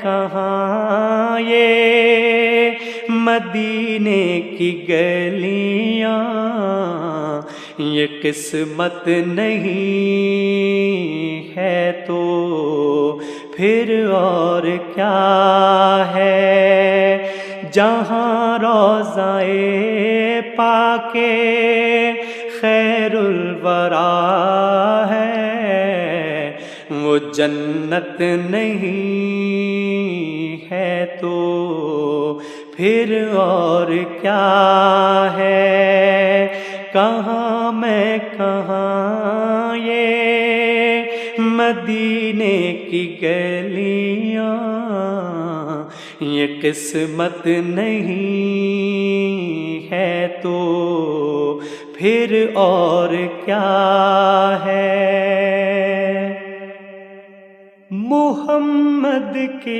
کہاں یہ مدینے کی گلیاں، یہ قسمت نہیں ہے تو پھر اور کیا ہے؟ جہاں روضہ پاک خیر الورا ہے، وہ جنت نہیں ہے تو پھر اور کیا ہے؟ کہاں میں کہاں یہ مدینے کی گلیاں، یہ قسمت نہیں ہے تو پھر اور کیا ہے؟ محمد کی